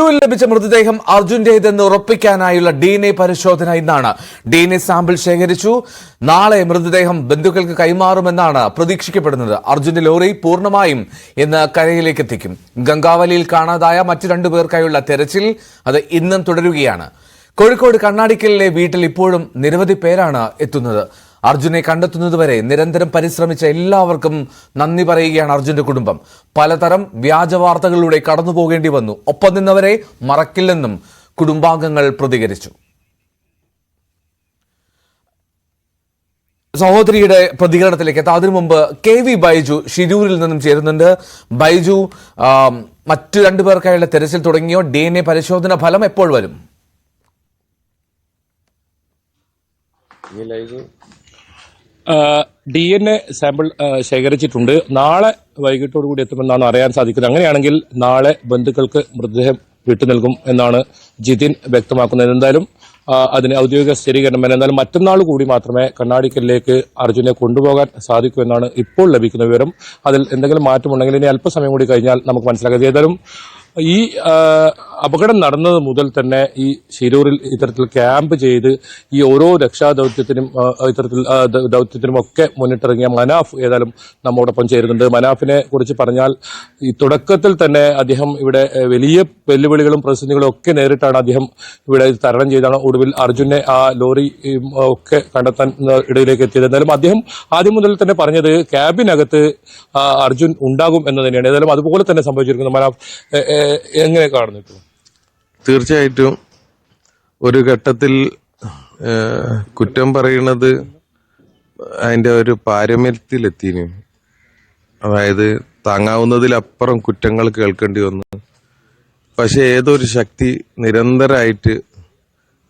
ഷിരൂരിൽ ലഭിച്ച മൃതദേഹം അർജുന്റേതെന്ന് ഉറപ്പിക്കാനായുള്ള DNA പരിശോധന ഇന്നാണ്. DNA സാമ്പിൾ ശേഖരിച്ചു. നാളെ മൃതദേഹം ബന്ധുക്കൾക്ക് കൈമാറുമെന്നാണ് പ്രതീക്ഷിക്കപ്പെടുന്നത്. അർജുന്റെ ലോറി പൂർണ്ണമായും ഇന്ന് കരയിലേക്ക് എത്തിക്കും. ഗംഗാവലിയിൽ കാണാതായ മറ്റു 2 പേർക്കായുള്ള തെരച്ചിൽ അത് ഇന്നും തുടരുകയാണ്. കോഴിക്കോട് കണ്ണാടിക്കലിലെ വീട്ടിൽ ഇപ്പോഴും നിരവധി പേരാണ് എത്തുന്നത്. അർജുനെ കണ്ടെത്തുന്നതുവരെ നിരന്തരം പരിശ്രമിച്ച എല്ലാവർക്കും നന്ദി പറയുകയാണ് അർജുന്റെ കുടുംബം. പലതരം വ്യാജ വാർത്തകളിലൂടെ കടന്നു പോകേണ്ടി വന്നു. ഒപ്പം നിന്നവരെ മറക്കില്ലെന്നും കുടുംബാംഗങ്ങൾ പ്രതികരിച്ചു. സഹോദരിയുടെ പ്രതികരണത്തിലേക്ക് എത്താം. അതിനു മുമ്പ് KV ബൈജു ഷിരൂരിൽ നിന്നും ചേരുന്നുണ്ട്. ബൈജു, മറ്റു 2 പേർക്കായുള്ള തെരച്ചിൽ തുടങ്ങിയോ? DNA പരിശോധന ഫലം എപ്പോൾ വരും? DNA സാമ്പിൾ ശേഖരിച്ചിട്ടുണ്ട്. നാളെ വൈകിട്ടോടുകൂടി എത്തുമെന്നാണ് അറിയാൻ സാധിക്കുന്നത്. അങ്ങനെയാണെങ്കിൽ നാളെ ബന്ധുക്കൾക്ക് മൃതദേഹം വിട്ടു നൽകും എന്നാണ് ജിതിൻ വ്യക്തമാക്കുന്നത്. എന്തായാലും അതിന് ഔദ്യോഗിക സ്ഥിരീകരണം വേണം. എന്നാലും മറ്റന്നാൾ കൂടി മാത്രമേ കണ്ണാടിക്കലിലേക്ക് അർജുനെ കൊണ്ടുപോകാൻ സാധിക്കൂ എന്നാണ് ഇപ്പോൾ ലഭിക്കുന്ന വിവരം. അതിൽ എന്തെങ്കിലും മാറ്റമുണ്ടെങ്കിൽ ഇനി അല്പസമയം കൂടി കഴിഞ്ഞാൽ നമുക്ക് മനസ്സിലാക്കാം. ഏതായാലും ഈ അപകടം നടന്നത് മുതൽ തന്നെ ഈ ഷിരൂരിൽ ഇത്തരത്തിൽ ക്യാമ്പ് ചെയ്ത് ഈ ഓരോ രക്ഷാദൌത്യത്തിനും ദൌത്യത്തിനും ഒക്കെ മുന്നിട്ടിറങ്ങിയ മനാഫ് ഏതായാലും നമ്മോടൊപ്പം ചേരുന്നുണ്ട്. മനാഫിനെ കുറിച്ച് പറഞ്ഞാൽ ഈ തുടക്കത്തിൽ തന്നെ അദ്ദേഹം ഇവിടെ വലിയ വെല്ലുവിളികളും പ്രതിസന്ധികളും ഒക്കെ നേരിട്ടാണ് അദ്ദേഹം ഇവിടെ തരണം ചെയ്താണ് ഒടുവിൽ അർജുനെ ആ ലോറി ഒക്കെ കണ്ടെത്താൻ ഇടയിലേക്ക് എത്തിയത്. എന്തായാലും അദ്ദേഹം ആദ്യം മുതൽ തന്നെ പറഞ്ഞത് ക്യാബിനകത്ത് അർജുൻ ഉണ്ടാകും എന്ന് തന്നെയാണ്. ഏതായാലും അതുപോലെ തന്നെ സംഭവിച്ചിരിക്കുന്നു. മനാഫ് എങ്ങനെ കാണുന്നു? തീർച്ചയായിട്ടും ഒരു ഘട്ടത്തിൽ കുറ്റം പറയുന്നത് അതിന്റെ ഒരു പാരമ്യത്തിലെത്തിന്, അതായത് താങ്ങാവുന്നതിലപ്പുറം കുറ്റങ്ങൾ കേൾക്കേണ്ടി വന്നു. പക്ഷെ ഏതൊരു ശക്തി നിരന്തരമായിട്ട്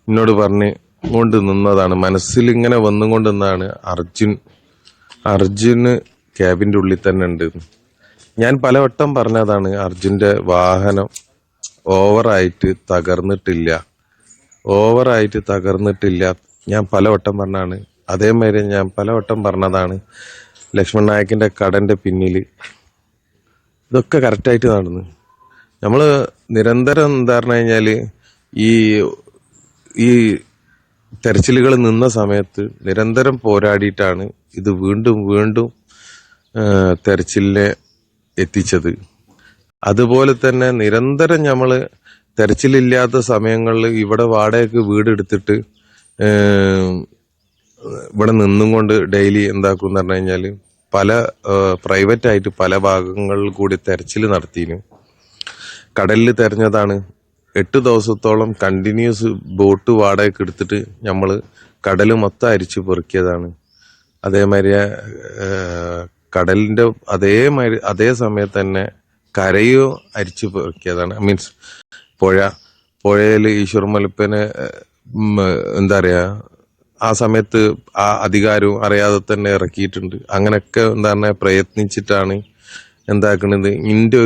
എന്നോട് പറഞ്ഞ് കൊണ്ട് നിന്നതാണ്, മനസ്സിൽ ഇങ്ങനെ വന്നുകൊണ്ട് നിന്നാണ് അർജുന് ക്യാബിന്റെ ഉള്ളിൽ തന്നെ ഉണ്ട്. ഞാൻ പലവട്ടം പറഞ്ഞതാണ്, അർജുന്റെ വാഹനം ഓവറായിട്ട് തകർന്നിട്ടില്ല. ഞാൻ പലവട്ടം പറഞ്ഞാണ്. അതേമാതിരി ഞാൻ പലവട്ടം പറഞ്ഞതാണ് ലക്ഷ്മൺ നായക്കിന്റെ കടന്റെ പിന്നിൽ ഇതൊക്കെ കറക്റ്റായിട്ട് നടന്നു. നമ്മള് നിരന്തരം എന്താ പറഞ്ഞു കഴിഞ്ഞാല് ഈ തെരച്ചിലുകൾ നിന്ന സമയത്ത് നിരന്തരം പോരാടിയിട്ടാണ് ഇത് വീണ്ടും തെരച്ചിലിനെ എത്തിച്ചത്. അതുപോലെ തന്നെ നിരന്തരം നമ്മള് തെരച്ചിലില്ലാത്ത സമയങ്ങളിൽ ഇവിടെ വാടകയ്ക്ക് വീടെടുത്തിട്ട് ഇവിടെ നിന്നും കൊണ്ട് ഡെയിലി എന്താക്കും എന്ന് പറഞ്ഞു കഴിഞ്ഞാല് പല പ്രൈവറ്റ് ആയിട്ട് പല ഭാഗങ്ങളിൽ കൂടി തെരച്ചിൽ നടത്തിയിരുന്നു. കടലിൽ തെരഞ്ഞതാണ്. 8 ദിവസത്തോളം കണ്ടിന്യൂസ് ബോട്ട് വാടകയ്ക്ക് എടുത്തിട്ട് നമ്മള് കടല് മൊത്തം അരിച്ചു പെറുക്കിയതാണ്. അതേമാതിരി കടലിന്റെ അതേ സമയത്ത് തന്നെ കരയോ അരിച്ചു പെറുക്കിയതാണ്. മീൻസ് പുഴയിൽ ഈശ്വർ മലപ്പനെ എന്താ പറയാ, ആ സമയത്ത് ആ അധികാരവും അറിയാതെ തന്നെ ഇറക്കിയിട്ടുണ്ട്. അങ്ങനെയൊക്കെ എന്താ പറഞ്ഞാൽ പ്രയത്നിച്ചിട്ടാണ് എന്താക്കണത്, ഇന്റെ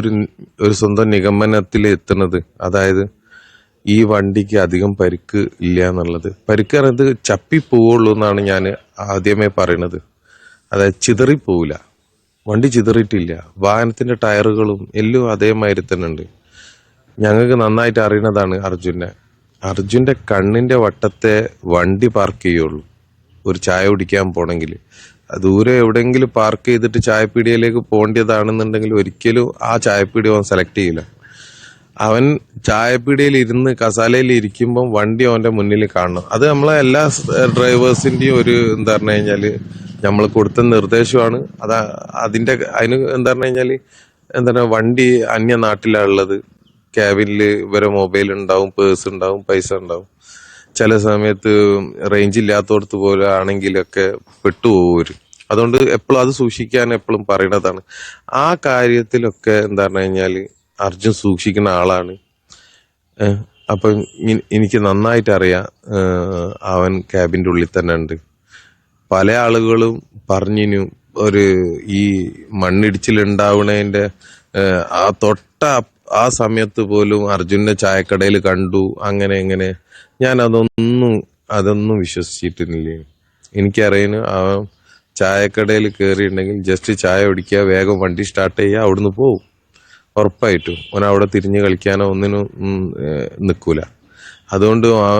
ഒരു സ്വന്തം നിഗമനത്തിൽ എത്തുന്നത്. അതായത് ഈ വണ്ടിക്ക് അധികം പരിക്ക് ഇല്ല എന്നുള്ളത്. പരിക്ക് അറിയത് ചപ്പിപ്പോവുള്ളൂ എന്നാണ് ഞാൻ ആദ്യമേ പറയണത്. അതായത് ചിതറിപ്പോവില്ല, വണ്ടി ചിതറിയിട്ടില്ല. വാഹനത്തിന്റെ ടയറുകളും എല്ലാം അതേമാതിരി തന്നെ ഉണ്ട്. ഞങ്ങൾക്ക് നന്നായിട്ട് അറിയുന്നതാണ് അർജുന്റെ കണ്ണിന്റെ വട്ടത്തെ വണ്ടി പാർക്ക് ചെയ്യുള്ളൂ. ഒരു ചായ കുടിക്കാൻ പോണെങ്കിൽ ദൂരെ എവിടെയെങ്കിലും പാർക്ക് ചെയ്തിട്ട് ചായപ്പീടിയയിലേക്ക് പോകേണ്ടതാണെന്നുണ്ടെങ്കിൽ ഒരിക്കലും ആ ചായപ്പീടിയ അവൻ സെലക്ട് ചെയ്യില്ല. അവൻ ചായപ്പീടിയയിൽ ഇരുന്ന് കസാലയിൽ ഇരിക്കുമ്പം വണ്ടി അവന്റെ മുന്നിൽ കാണണം. അത് നമ്മളെ എല്ലാ ഡ്രൈവേഴ്സിന്റെയും ഒരു എന്താ പറഞ്ഞു കഴിഞ്ഞാല് നമ്മൾ കൊടുത്ത നിർദ്ദേശമാണ്. അതിന് എന്താ പറഞ്ഞു കഴിഞ്ഞാല് എന്താണ്, വണ്ടി അന്യ നാട്ടിലാണുള്ളത്. ക്യാബിനില് ഇവരെ മൊബൈൽ ഉണ്ടാവും, പേഴ്സ് ഉണ്ടാവും, പൈസ ഉണ്ടാവും. ചില സമയത്ത് റേഞ്ച് ഇല്ലാത്തടത്ത് പോലെ ആണെങ്കിലൊക്കെ പെട്ടുപോകും. അതുകൊണ്ട് എപ്പോഴും അത് സൂക്ഷിക്കാൻ എപ്പോഴും പറയണതാണ്. ആ കാര്യത്തിലൊക്കെ എന്താ പറഞ്ഞു കഴിഞ്ഞാല് അർജുൻ സൂക്ഷിക്കുന്ന ആളാണ്. അപ്പൊ എനിക്ക് നന്നായിട്ട് അറിയാം അവൻ ക്യാബിന്റെ ഉള്ളിൽ തന്നെ ഉണ്ട്. പല ആളുകളും പറഞ്ഞിനു ഈ മണ്ണിടിച്ചിലുണ്ടാവണതിന്റെ ആ സമയത്ത് പോലും അർജുനെ ചായക്കടയിൽ കണ്ടു, അങ്ങനെ ഇങ്ങനെ. ഞാൻ അതൊന്നും വിശ്വസിച്ചിട്ടില്ല. എനിക്കറിയുന്നു അവൻ ചായക്കടയിൽ കയറിയിട്ടുണ്ടെങ്കിൽ ജസ്റ്റ് ചായ കുടിക്കുക, വേഗം വണ്ടി സ്റ്റാർട്ട് ചെയ്യുക, അവിടുന്ന് പോവും. ഉറപ്പായിട്ടും ഓൻ അവിടെ തിരിഞ്ഞ് കളിക്കാനോ ഒന്നിനും നിൽക്കൂല. അതുകൊണ്ട് ആ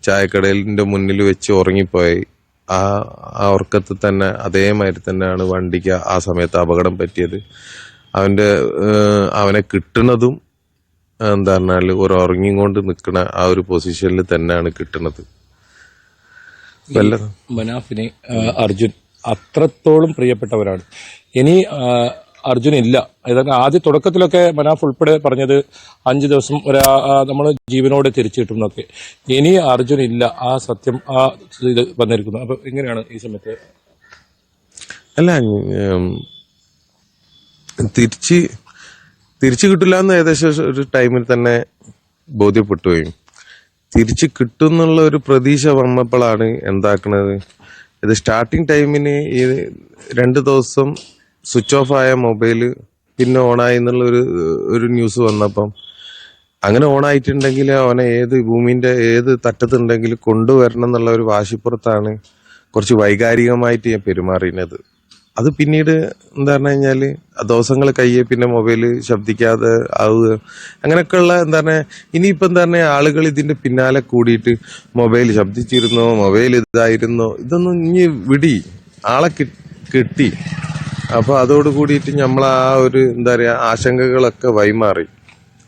ചായക്കടലിന്റെ മുന്നിൽ വെച്ച് ഉറങ്ങിപ്പോയി. ആ ഉറക്കത്തിൽ തന്നെ അതേമാതിരി തന്നെയാണ് വണ്ടിക്ക് ആ സമയത്ത് അപകടം പറ്റിയത്. അവനെ കിട്ടുന്നതും എന്താ പറഞ്ഞാല് ഒരു ഉറങ്ങിക്കൊണ്ട് നിൽക്കുന്ന ആ ഒരു പൊസിഷനിൽ തന്നെയാണ് കിട്ടുന്നത്. മനാഫിനെ അർജുൻ അത്രത്തോളം പ്രിയപ്പെട്ടവരാണ്. ഇനി അർജുൻ ഇല്ല. അതായത് ആദ്യ തുടക്കത്തിലൊക്കെ മനാഫ് ഉൾപ്പെടെ പറഞ്ഞത് 5 ദിവസം നമ്മൾ ജീവനോടെ തിരിച്ചു കിട്ടും എന്നൊക്കെ. ഇനി അർജുൻ ഇല്ല, ആ സത്യം ഇത് വന്നിരിക്കുന്നു. അപ്പൊ എങ്ങനെയാണ് ഈ സമയത്ത്? അല്ല, തിരിച്ചു കിട്ടില്ല എന്ന് ഏകദേശം ഒരു ടൈമിൽ തന്നെ ബോധ്യപ്പെട്ടുപോയി. തിരിച്ചു കിട്ടും എന്നുള്ള ഒരു പ്രതീക്ഷ വന്നപ്പോഴാണ് എന്താക്കണത്, ഇത് സ്റ്റാർട്ടിങ് ടൈമിന് ഈ 2 ദിവസം സ്വിച്ച് ഓഫ് ആയ മൊബൈല് പിന്നെ ഓണായി എന്നുള്ള ഒരു ന്യൂസ് വന്നപ്പം അങ്ങനെ ഓണായിട്ടുണ്ടെങ്കിൽ അവനെ ഭൂമിന്റെ ഏത് തട്ടത്തുണ്ടെങ്കിലും കൊണ്ടുവരണം എന്നുള്ള ഒരു വാശിപ്പുറത്താണ് കുറച്ച് വൈകാരികമായിട്ട് ഞാൻ പെരുമാറിയത്. അത് പിന്നീട് എന്താ പറഞ്ഞു കഴിഞ്ഞാല് ദിവസങ്ങൾ കഴിയെ പിന്നെ മൊബൈല് ശബ്ദിക്കാതെ ആവുക, അങ്ങനെയൊക്കെയുള്ള എന്താ പറഞ്ഞ ഇനിയിപ്പോ എന്താ പറഞ്ഞ ആളുകൾ ഇതിന്റെ പിന്നാലെ കൂടിയിട്ട് മൊബൈൽ ശബ്ദിച്ചിരുന്നോ, മൊബൈൽ ഇതായിരുന്നോ, ഇതൊന്നും ഇനി വിടി, ആളെ കിട്ടി. അപ്പൊ അതോട് കൂടിയിട്ട് നമ്മൾ ആ ഒരു എന്താ പറയാ ആശങ്കകളൊക്കെ വൈമാറി.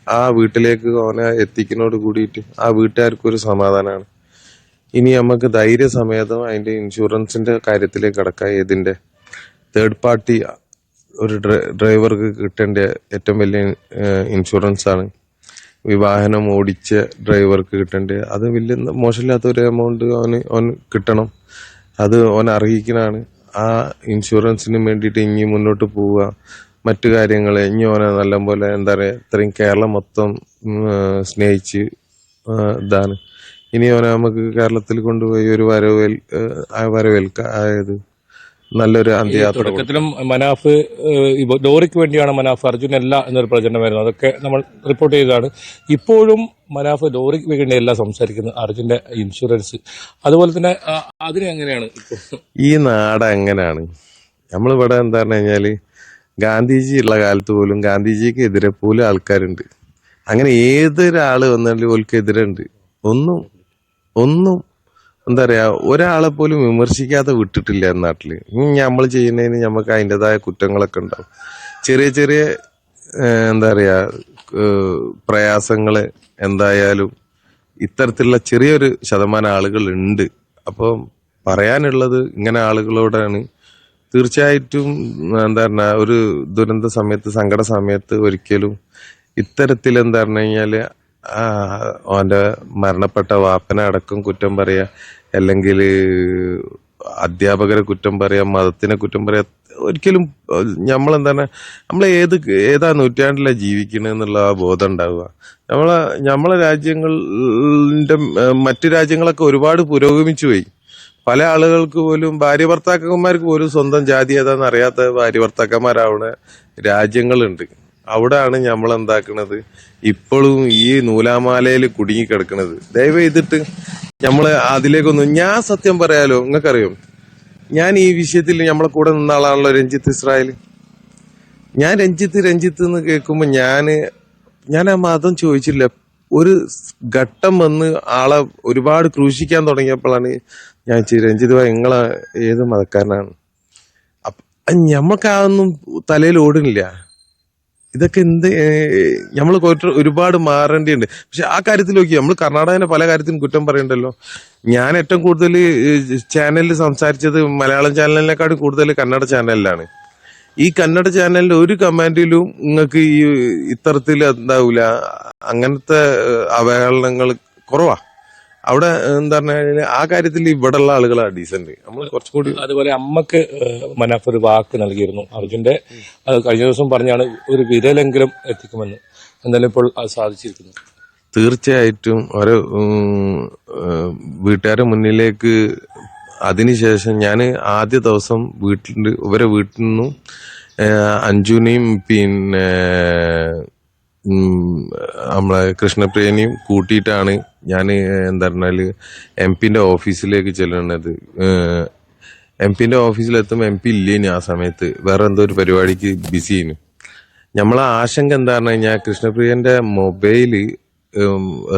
ആ വീട്ടിലേക്ക് അവനെ എത്തിക്കുന്നതോട് കൂടിയിട്ട് ആ വീട്ടുകാർക്കൊരു സമാധാനമാണ്. ഇനി നമുക്ക് ധൈര്യസമേതം അതിന്റെ ഇൻഷുറൻസിന്റെ കാര്യത്തിലേക്ക് കടക്കാം. ഇതിന്റെ തേർഡ് പാർട്ടി ഒരു ഡ്രൈവർക്ക് കിട്ടേണ്ട ഏറ്റവും വലിയ ഇൻഷുറൻസ് ആണ്. വാഹനം ഓടിച്ച ഡ്രൈവർക്ക് കിട്ടേണ്ട അത് വലിയ മോശമില്ലാത്ത ഒരു എമൗണ്ട് അവന് കിട്ടണം. അത് അവൻ അർഹിക്കുന്നതാണ്. ആ ഇൻഷുറൻസിന് വേണ്ടിയിട്ട് ഇനി മുന്നോട്ട് പോവുക, മറ്റു കാര്യങ്ങൾ ഇനി അവനെ നല്ലപോലെ എന്താ പറയുക ഇത്രയും കേരളം മൊത്തം സ്നേഹിച്ച് ഇതാണ്. ഇനി അവനെ നമുക്ക് കേരളത്തിൽ കൊണ്ടുപോയി ഒരു വരവേൽക്കായത് നല്ലൊരു അന്ത്യയാത്ര. തുടക്കത്തിലും മനാഫ് ലോറിക്ക് വേണ്ടിയാണ് മനാഫ്, അർജുനല്ല എന്നൊരു പ്രചരണമായിരുന്നു. അതൊക്കെ നമ്മൾ റിപ്പോർട്ട് ചെയ്തതാണ്. ഇപ്പോഴും മനാഫ് ലോറിക്ക് വേണ്ടിയല്ല സംസാരിക്കുന്നത്, അർജുന്റെ ഇൻഷുറൻസ്. അതുപോലെ തന്നെ അതിന് എങ്ങനെയാണ് ഈ നാട് എങ്ങനെയാണ്? നമ്മളിവിടെ എന്താ പറഞ്ഞു കഴിഞ്ഞാല് ഗാന്ധിജി ഉള്ള കാലത്ത് പോലും ഗാന്ധിജിക്ക് എതിരെ പോലും ആൾക്കാരുണ്ട്. അങ്ങനെ ഏതൊരാള് വന്നാലും ഓൽക്കെതിരെ ഉണ്ട്. ഒന്നും എന്താ പറയാ ഒരാളെ പോലും വിമർശിക്കാതെ വിട്ടിട്ടില്ല നാട്ടില്. നമ്മൾ ചെയ്യുന്നതിന് നമുക്ക് അതിൻ്റെതായ കുറ്റങ്ങളൊക്കെ ഉണ്ടാവും. ചെറിയ എന്താ പറയാ പ്രയാസങ്ങള് എന്തായാലും ഇത്തരത്തിലുള്ള ചെറിയൊരു ശതമാനം ആളുകൾ ഉണ്ട്. അപ്പം പറയാനുള്ളത് ഇങ്ങനെ ആളുകളോടാണ്. തീർച്ചയായിട്ടും എന്താ പറഞ്ഞ ഒരു ദുരന്ത സമയത്ത്, സങ്കട സമയത്ത് ഒരിക്കലും ഇത്തരത്തിൽ എന്താ പറഞ്ഞു കഴിഞ്ഞാല് അവന്റെ മരണപ്പെട്ട വാപ്പനെ അടക്കം കുറ്റം പറയാ, അല്ലെങ്കിൽ അധ്യാപകരെ കുറ്റം പറയാ, മതത്തിനെ കുറ്റം പറയാ, ഒരിക്കലും നമ്മളെന്താണ് ഏതാ നൂറ്റാണ്ടിലാണ് ജീവിക്കണെന്നുള്ള ആ ബോധം ഉണ്ടാവുക. നമ്മളെ രാജ്യങ്ങളുടെ മറ്റു രാജ്യങ്ങളൊക്കെ ഒരുപാട് പുരോഗമിച്ചു പോയി. പല ആളുകൾക്ക് പോലും ഭാര്യ ഭർത്താക്കന്മാർക്ക് പോലും സ്വന്തം ജാതി ഏതാന്ന് അറിയാത്ത ഭാര്യ ഭർത്താക്കന്മാരാവുന്ന രാജ്യങ്ങളുണ്ട്. അവിടെയാണ് നമ്മൾ എന്താക്കണത് ഇപ്പോഴും ഈ നൂലാമാലയിൽ കുടുങ്ങിക്കിടക്കണത്. ദയവ് ചെയ്തിട്ട് നമ്മള് അതിലേക്കൊന്നും, ഞാൻ സത്യം പറയാലോ, നിങ്ങൾക്കറിയോ ഞാൻ ഈ വിഷയത്തിൽ നമ്മളെ കൂടെ നിന്ന ആളാണല്ലോ രഞ്ജിത്ത് ഇസ്രായേൽ. ഞാൻ രഞ്ജിത്ത് എന്ന് കേൾക്കുമ്പോ ഞാൻ ആ മതം ചോദിച്ചില്ല. ഒരു ഘട്ടം വന്ന് ആളെ ഒരുപാട് ക്രൂശിക്കാൻ തുടങ്ങിയപ്പോഴാണ് ഞാൻ രഞ്ജിത്ത് ഭായി നിങ്ങളെ ഏത് മതക്കാരനാണ്? ഞമ്മക്ക് അതൊന്നും തലയിൽ ഓടുന്നില്ല. ഇതൊക്കെ നമ്മൾ ഒരുപാട് മാറേണ്ടിയുണ്ട്. പക്ഷെ ആ കാര്യത്തിൽ നോക്കി നമ്മൾ കർണാടകനെ പല കാര്യത്തിനും കുറ്റം പറയണ്ടല്ലോ. ഞാൻ ഏറ്റവും കൂടുതൽ ചാനലിൽ സംസാരിച്ചത് മലയാളം ചാനലിനെക്കാളും കൂടുതൽ കന്നഡ ചാനലിലാണ്. ഈ കന്നഡ ചാനലിന്റെ ഒരു കമാൻഡിലും നിങ്ങൾക്ക് ഈ ഇത്തരത്തിൽ എന്താവൂല, അങ്ങനത്തെ അവഹേളനങ്ങൾ കുറവാ. അവിടെ എന്താ പറഞ്ഞാൽ ആ കാര്യത്തിൽ ഇവിടെ ഉള്ള ആളുകളാണ് ഡീസന്റ്. നമ്മൾ കുറച്ചുകൂടി. അതുപോലെ അമ്മക്ക് മനാഫ് ഒരു വാക്ക് നൽകിയിരുന്നു അർജുന്റെ. കഴിഞ്ഞ ദിവസം പറഞ്ഞാണ് ഒരു വിരലെങ്കിലും എത്തിക്കുമെന്ന്. എന്തായാലും ഇപ്പോൾ അത് സാധിച്ചിരിക്കുന്നു. തീർച്ചയായിട്ടും ഒരു വീട്ടുകാരുടെ മുന്നിലേക്ക് അതിനുശേഷം ഞാൻ ആദ്യ ദിവസം ഇവരെ വീട്ടിൽ നിന്നും അഞ്ജുനെയും പിന്നെ നമ്മളെ കൃഷ്ണപ്രിയനെയും കൂട്ടിയിട്ടാണ് ഞാൻ എന്താ പറഞ്ഞാല് MP ഓഫീസിലേക്ക് ചെല്ലുന്നത്. MP ഓഫീസിലെത്തുമ്പോൾ MP ഇല്ലേനി ആ സമയത്ത്, വേറെ എന്തോ ഒരു പരിപാടിക്ക് ബിസി ആയിരുന്നു. നമ്മളെ ആശങ്ക എന്താന്ന് കഴിഞ്ഞാൽ കൃഷ്ണപ്രിയന്റെ മൊബൈല്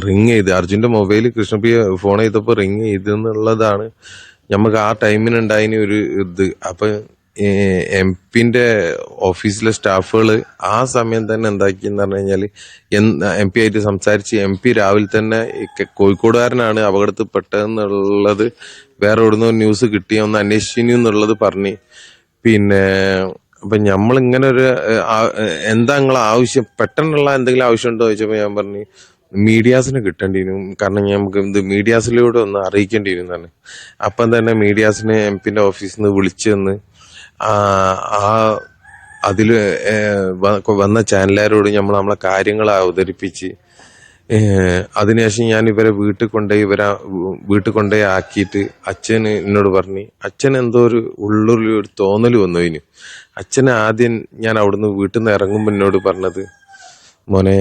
റിങ് ചെയ്ത്, അർജുന്റെ മൊബൈല് കൃഷ്ണപ്രിയ ഫോൺ ചെയ്തപ്പോ റിങ് ചെയ്ത് എന്നുള്ളതാണ് നമുക്ക് ആ ടൈമിനുണ്ടായിന് ഒരു ഇത്. അപ്പൊ MP ഓഫീസിലെ സ്റ്റാഫുകള് ആ സമയം തന്നെ എന്താക്കിയെന്ന് പറഞ്ഞു കഴിഞ്ഞാല് MP ആയിട്ട് സംസാരിച്ച് MP രാവിലെ തന്നെ കോഴിക്കോടുകാരനാണ് അപകടത്തിൽപ്പെട്ടതെന്നുള്ളത് വേറെ എവിടുന്നോ ന്യൂസ് കിട്ടി, ഒന്ന് അന്വേഷിച്ചു എന്നുള്ളത് പറഞ്ഞ്. പിന്നെ അപ്പൊ നമ്മളിങ്ങനെ ഒരു എന്താ നിങ്ങളെ ആവശ്യം, പെട്ടെന്നുള്ള എന്തെങ്കിലും ആവശ്യമുണ്ടോ ചോദിച്ചപ്പോ ഞാൻ പറഞ്ഞു മീഡിയാസിനെ കിട്ടേണ്ടി വരും, കാരണം നമുക്ക് ഇത് മീഡിയാസിലൂടെ ഒന്ന് അറിയിക്കേണ്ടി വരും എന്നാണ്. അപ്പം തന്നെ മീഡിയാസിനെ MP ഓഫീസിൽ നിന്ന് വിളിച്ചെന്ന് അതില് വന്ന ചാനലുകാരോട് നമ്മളെ കാര്യങ്ങൾ അവതരിപ്പിച്ച് അതിനുശേഷം ഞാൻ ഇവരെ വീട്ടിൽ കൊണ്ടുപോയി ആക്കിയിട്ട് അച്ഛന് എന്നോട് പറഞ്ഞു, അച്ഛൻ എന്തോ ഒരു ഉള്ളിൽ ഒരു തോന്നൽ വന്നു അതിന്. അച്ഛന് ആദ്യം ഞാൻ അവിടുന്ന് വീട്ടിൽ നിന്ന് ഇറങ്ങുമ്പോൾ എന്നോട് പറഞ്ഞത്, മോനെ